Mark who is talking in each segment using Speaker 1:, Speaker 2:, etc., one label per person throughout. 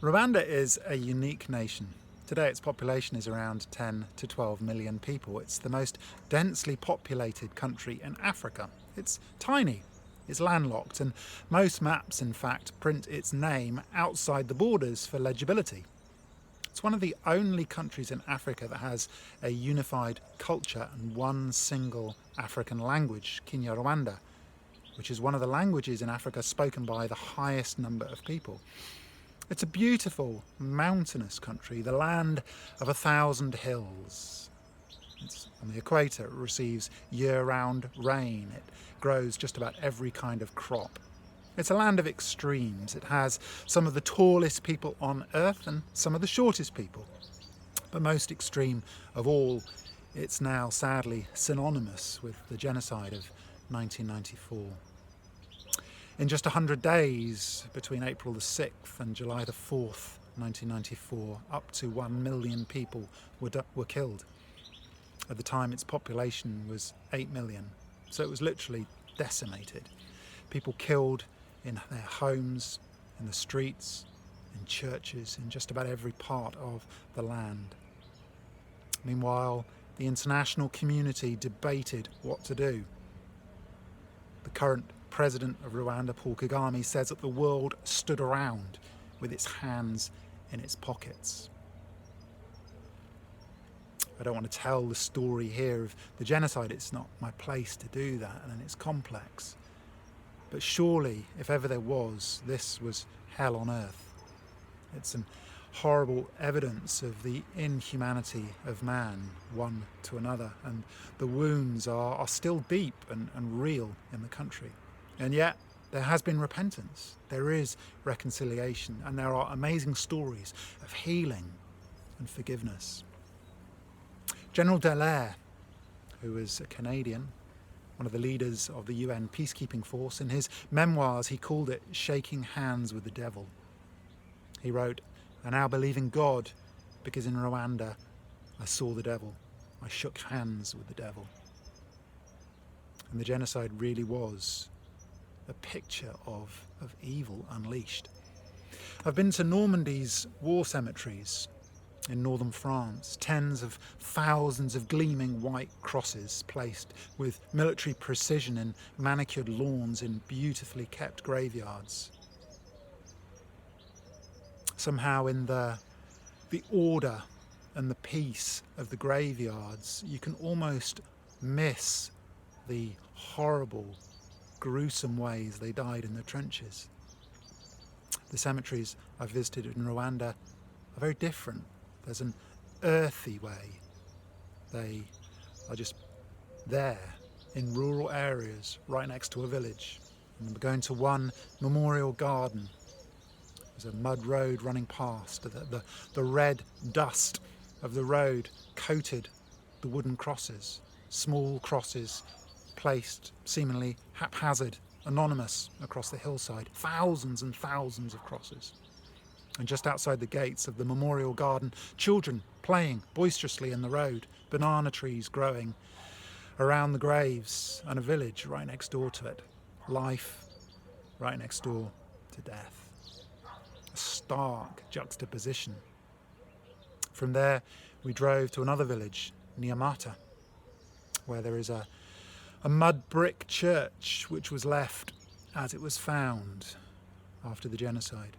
Speaker 1: Rwanda is a unique nation. Today its population is around 10 to 12 million people. It's the most densely populated country in Africa. It's tiny, it's landlocked, and most maps, in fact, print its name outside the borders for legibility. It's one of the only countries in Africa that has a unified culture and one single African language, Kinyarwanda, which is one of the languages in Africa spoken by the highest number of people. It's a beautiful, mountainous country, the land of 1,000 hills. It's on the equator. It receives year-round rain. It grows just about every kind of crop. It's a land of extremes. It has some of the tallest people on earth and some of the shortest people. But most extreme of all, it's now sadly synonymous with the genocide of 1994. In just 100 days, between April the 6th and July the 4th, 1994, up to 1 million people were killed. At the time, its population was 8 million, so it was literally decimated. People killed in their homes, in the streets, in churches, in just about every part of the land. Meanwhile, the international community debated what to do. The current President of Rwanda, Paul Kagame, says that the world stood around with its hands in its pockets. I don't want to tell the story here of the genocide. It's not my place to do that, and it's complex. But surely, if ever there was, this was hell on earth. It's an horrible evidence of the inhumanity of man, one to another, and the wounds are still deep and real in the country. And yet, there has been repentance, there is reconciliation, and there are amazing stories of healing and forgiveness. General Dallaire, who is a Canadian, one of the leaders of the UN peacekeeping force, in his memoirs he called it shaking hands with the devil. He wrote, "I now believe in God because in Rwanda I saw the devil. I shook hands with the devil." And the genocide really was a picture of evil unleashed. I've been to Normandy's war cemeteries in northern France, tens of thousands of gleaming white crosses placed with military precision in manicured lawns in beautifully kept graveyards. Somehow in the order and the peace of the graveyards, you can almost miss the horrible, gruesome ways they died in the trenches. The cemeteries I've visited in Rwanda are very different. There's an earthy way. They are just there in rural areas right next to a village. And we're going to one memorial garden. There's a mud road running past. The red dust of the road coated the wooden crosses, small crosses placed seemingly haphazard, anonymous across the hillside, thousands and thousands of crosses. And just outside the gates of the memorial garden, children playing boisterously in the road, banana trees growing around the graves, and a village right next door to it. Life right next door to death. A stark juxtaposition. From there, we drove to another village, Nyamata, where there is a mud brick church which was left as it was found after the genocide.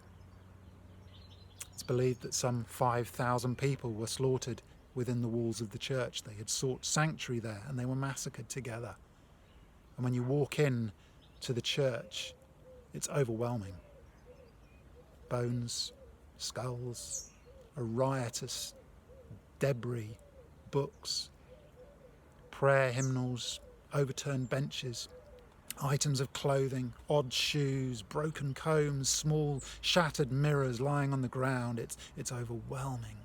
Speaker 1: It's believed that some 5,000 people were slaughtered within the walls of the church. They had sought sanctuary there and they were massacred together. And when you walk in to the church, it's overwhelming. Bones, skulls, a riotous debris, books, prayer hymnals, overturned benches, items of clothing, odd shoes, broken combs, small shattered mirrors lying on the ground. It's overwhelming.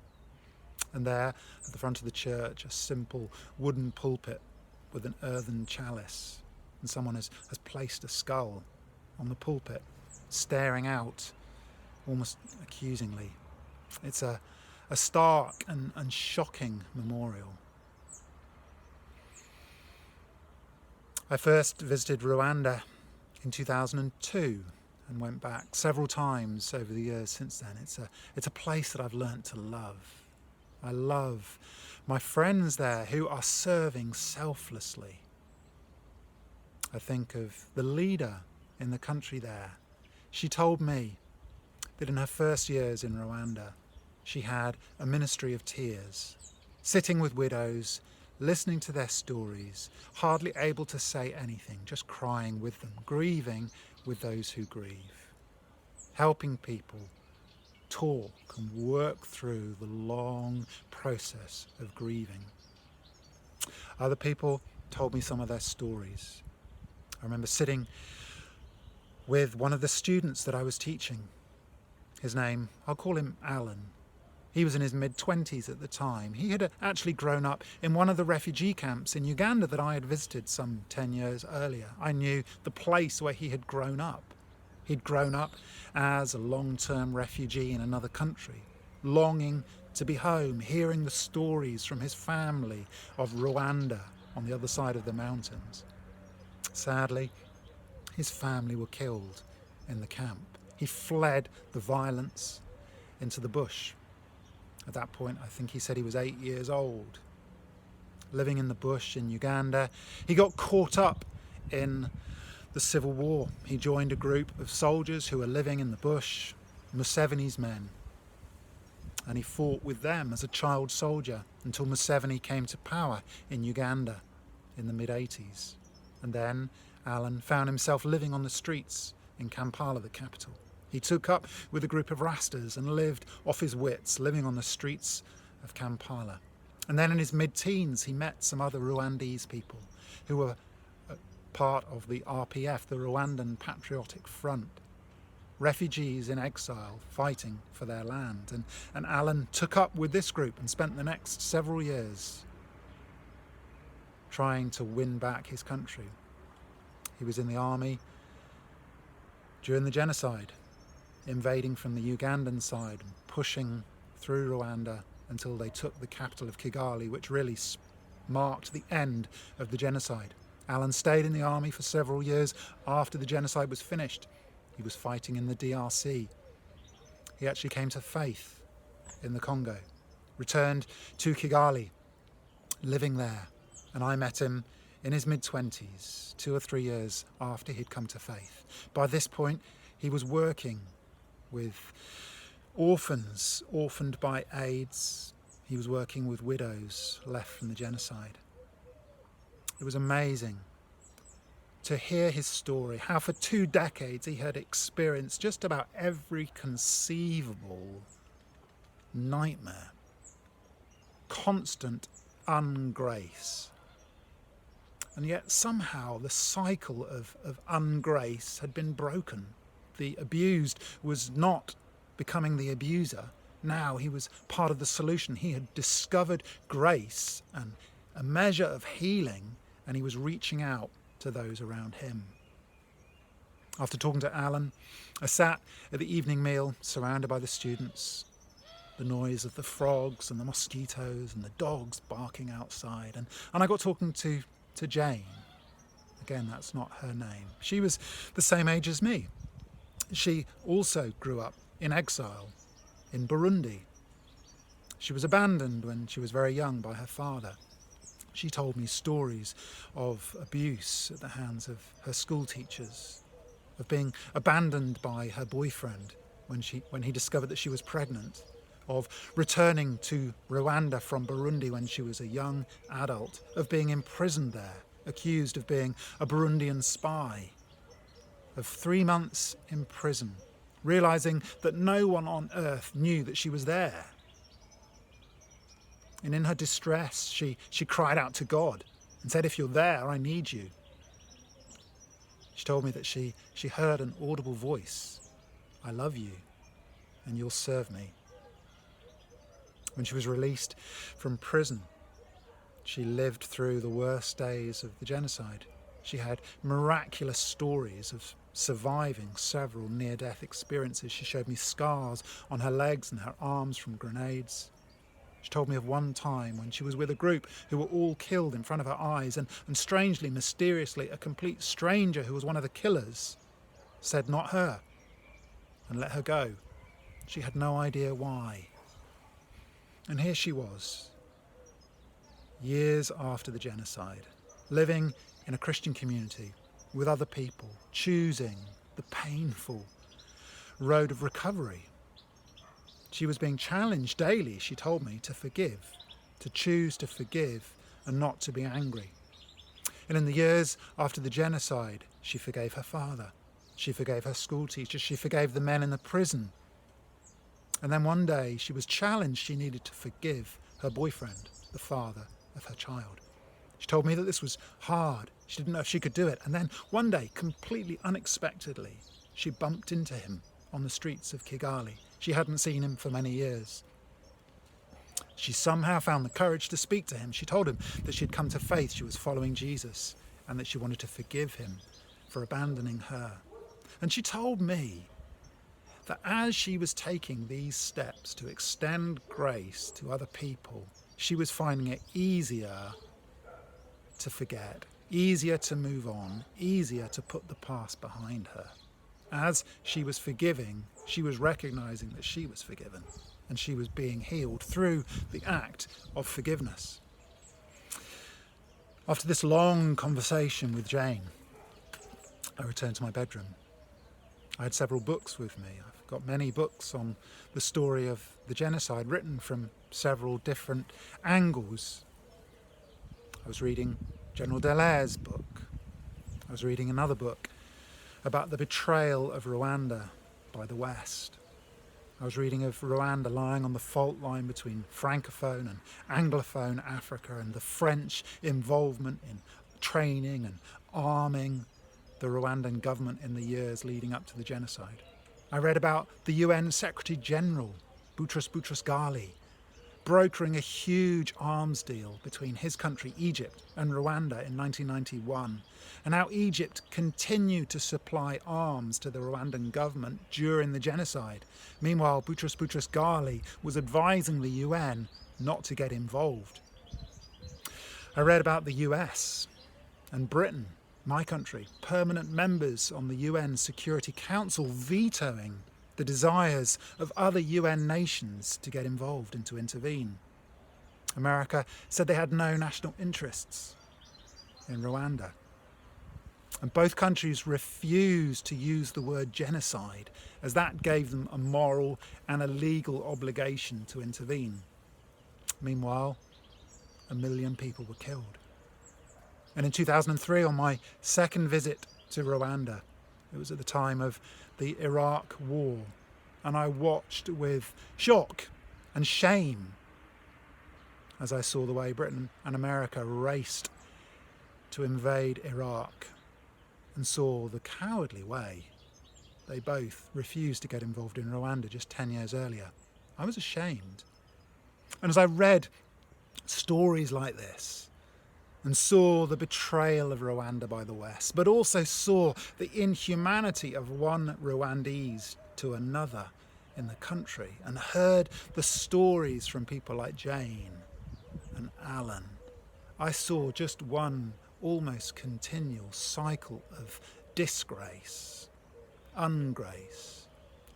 Speaker 1: And there, at the front of the church, a simple wooden pulpit with an earthen chalice. And someone has placed a skull on the pulpit, staring out almost accusingly. It's a stark and shocking memorial. I first visited Rwanda in 2002, and went back several times over the years since then. It's a place that I've learnt to love. I love my friends there who are serving selflessly. I think of the leader in the country there. She told me that in her first years in Rwanda, she had a ministry of tears, sitting with widows, listening to their stories, hardly able to say anything, just crying with them, grieving with those who grieve, helping people talk and work through the long process of grieving. Other people told me some of their stories. I remember sitting with one of the students that I was teaching. His name, I'll call him Alan. He was in his mid-20s at the time. He had actually grown up in one of the refugee camps in Uganda that I had visited some 10 years earlier. I knew the place where he had grown up. He'd grown up as a long-term refugee in another country, longing to be home, hearing the stories from his family of Rwanda on the other side of the mountains. Sadly, his family were killed in the camp. He fled the violence into the bush. At that point, I think he said he was 8 years old. Living in the bush in Uganda, he got caught up in the civil war. He joined a group of soldiers who were living in the bush, Museveni's men. And he fought with them as a child soldier until Museveni came to power in Uganda in the mid-80s. And then Alan found himself living on the streets in Kampala, the capital. He took up with a group of Rastas and lived off his wits, living on the streets of Kampala. And then in his mid-teens, he met some other Rwandese people who were part of the RPF, the Rwandan Patriotic Front, refugees in exile fighting for their land. And Alan took up with this group and spent the next several years trying to win back his country. He was in the army during the genocide, invading from the Ugandan side and pushing through Rwanda until they took the capital of Kigali, which really marked the end of the genocide. Alan stayed in the army for several years after the genocide was finished. He was fighting in the DRC. He actually came to faith in the Congo, returned to Kigali, living there, and I met him in his mid-20s, 2 or 3 years after he'd come to faith. By this point, he was working with orphans orphaned by AIDS. He was working with widows left from the genocide. It was amazing to hear his story, how for 2 decades he had experienced just about every conceivable nightmare, constant ungrace. And yet somehow the cycle of ungrace had been broken. The abused was not becoming the abuser. Now he was part of the solution. He had discovered grace and a measure of healing, and he was reaching out to those around him. After talking to Alan, I sat at the evening meal surrounded by the students, the noise of the frogs and the mosquitoes and the dogs barking outside. And I got talking to Jane. Again, that's not her name. She was the same age as me. She also grew up in exile in Burundi. She was abandoned when she was very young by her father. She told me stories of abuse at the hands of her school teachers, of being abandoned by her boyfriend when he discovered that she was pregnant, of returning to Rwanda from Burundi when she was a young adult, of being imprisoned there, accused of being a Burundian spy, of 3 months in prison, realizing that no one on earth knew that she was there. And in her distress, she cried out to God and said, "If you're there, I need you." She told me that she heard an audible voice, "I love you, and you'll serve me." When she was released from prison, she lived through the worst days of the genocide. She had miraculous stories of surviving several near-death experiences. She showed me scars on her legs and her arms from grenades. She told me of one time when she was with a group who were all killed in front of her eyes, and strangely, mysteriously, a complete stranger who was one of the killers said, "Not her, and let her go. She had no idea why. And here she was, years after the genocide, living in a Christian community with other people, choosing the painful road of recovery. She was being challenged daily, she told me, to forgive, to choose to forgive and not to be angry. And in the years after the genocide, she forgave her father, she forgave her school teachers, she forgave the men in the prison. And then one day she was challenged she needed to forgive her boyfriend, the father of her child. She told me that this was hard. She didn't know if she could do it. And then one day, completely unexpectedly, she bumped into him on the streets of Kigali. She hadn't seen him for many years. She somehow found the courage to speak to him. She told him that she had come to faith, she was following Jesus, and that she wanted to forgive him for abandoning her. And she told me that as she was taking these steps to extend grace to other people, she was finding it easier to forget, easier to move on, easier to put the past behind her. As she was forgiving, she was recognizing that she was forgiven and she was being healed through the act of forgiveness. After this long conversation with Jane, I returned to my bedroom. I had several books with me. I've got many books on the story of the genocide, written from several different angles. I was reading General Dallaire's book. I was reading another book about the betrayal of Rwanda by the West. I was reading of Rwanda lying on the fault line between Francophone and Anglophone Africa and the French involvement in training and arming the Rwandan government in the years leading up to the genocide. I read about the UN Secretary General, Boutros Boutros-Ghali, brokering a huge arms deal between his country, Egypt, and Rwanda in 1991, and how Egypt continued to supply arms to the Rwandan government during the genocide. Meanwhile, Boutros Boutros-Ghali was advising the UN not to get involved. I read about the US and Britain, my country, permanent members on the UN Security Council vetoing the desires of other UN nations to get involved and to intervene. America said they had no national interests in Rwanda. And both countries refused to use the word genocide, as that gave them a moral and a legal obligation to intervene. Meanwhile, 1 million people were killed. And in 2003, on my second visit to Rwanda, it was at the time of the Iraq War, and I watched with shock and shame as I saw the way Britain and America raced to invade Iraq, and saw the cowardly way they both refused to get involved in Rwanda just 10 years earlier. I was ashamed. And as I read stories like this, and saw the betrayal of Rwanda by the West, but also saw the inhumanity of one Rwandese to another in the country, and heard the stories from people like Jane and Alan, I saw just one almost continual cycle of disgrace, ungrace,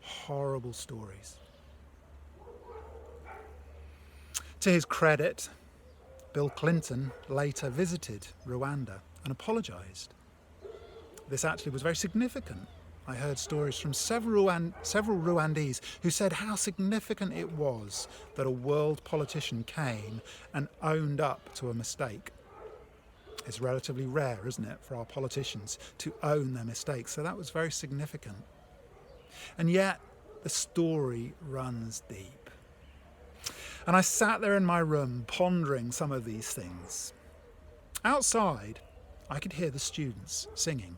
Speaker 1: horrible stories. To his credit, Bill Clinton later visited Rwanda and apologised. This actually was very significant. I heard stories from several Rwandese who said how significant it was that a world politician came and owned up to a mistake. It's relatively rare, isn't it, for our politicians to own their mistakes, so that was very significant. And yet, the story runs deep. And I sat there in my room pondering some of these things. Outside, I could hear the students singing.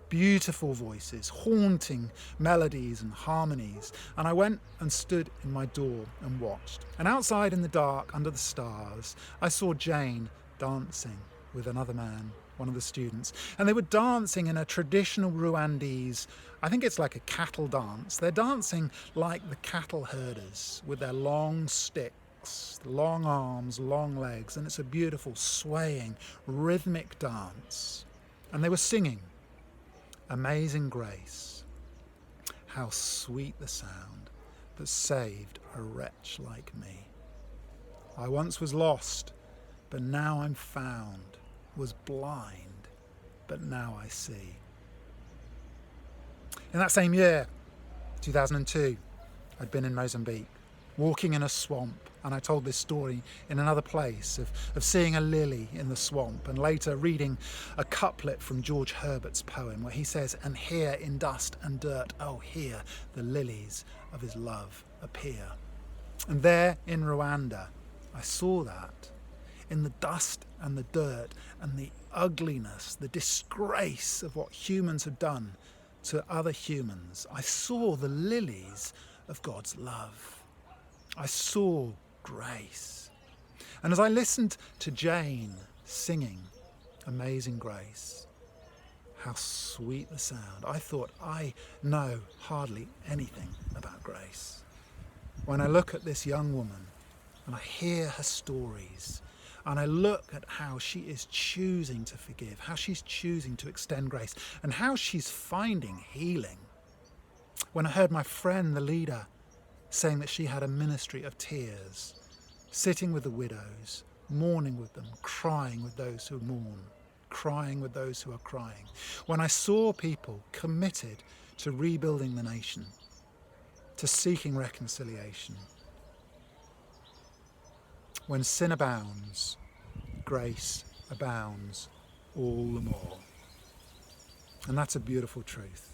Speaker 1: Beautiful voices, haunting melodies and harmonies. And I went and stood in my door and watched. And outside in the dark, under the stars, I saw Jane dancing with another man, one of the students. And they were dancing in a traditional Rwandese, I think it's like a cattle dance. They're dancing like the cattle herders with their long sticks, long arms, long legs. And it's a beautiful, swaying, rhythmic dance. And they were singing Amazing Grace. How sweet the sound that saved a wretch like me. I once was lost, but now I'm found, was blind, but now I see. In that same year, 2002, I'd been in Mozambique, walking in a swamp, and I told this story in another place of seeing a lily in the swamp, and later reading a couplet from George Herbert's poem where he says, "And here in dust and dirt, oh here the lilies of his love appear." And there in Rwanda, I saw that. In the dust and the dirt and the ugliness, the disgrace of what humans have done to other humans, I saw the lilies of God's love. I saw grace. And as I listened to Jane singing Amazing Grace, how sweet the sound, I thought, I know hardly anything about grace. When I look at this young woman and I hear her stories, and I look at how she is choosing to forgive, how she's choosing to extend grace, and how she's finding healing. When I heard my friend, the leader, saying that she had a ministry of tears, sitting with the widows, mourning with them, crying with those who mourn, crying with those who are crying. When I saw people committed to rebuilding the nation, to seeking reconciliation. When sin abounds, grace abounds all the more. And that's a beautiful truth.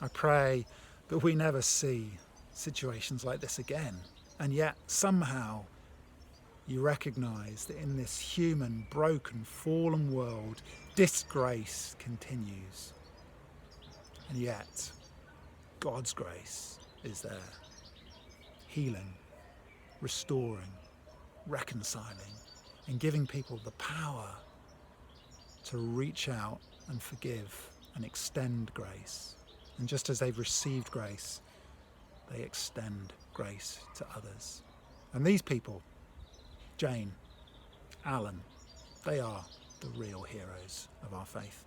Speaker 1: I pray that we never see situations like this again. And yet somehow you recognise that in this human, broken, fallen world, disgrace continues. And yet God's grace is there, healing, restoring, reconciling, and giving people the power to reach out and forgive and extend grace. And just as they've received grace, they extend grace to others. And these people, Jane, Alan, they are the real heroes of our faith.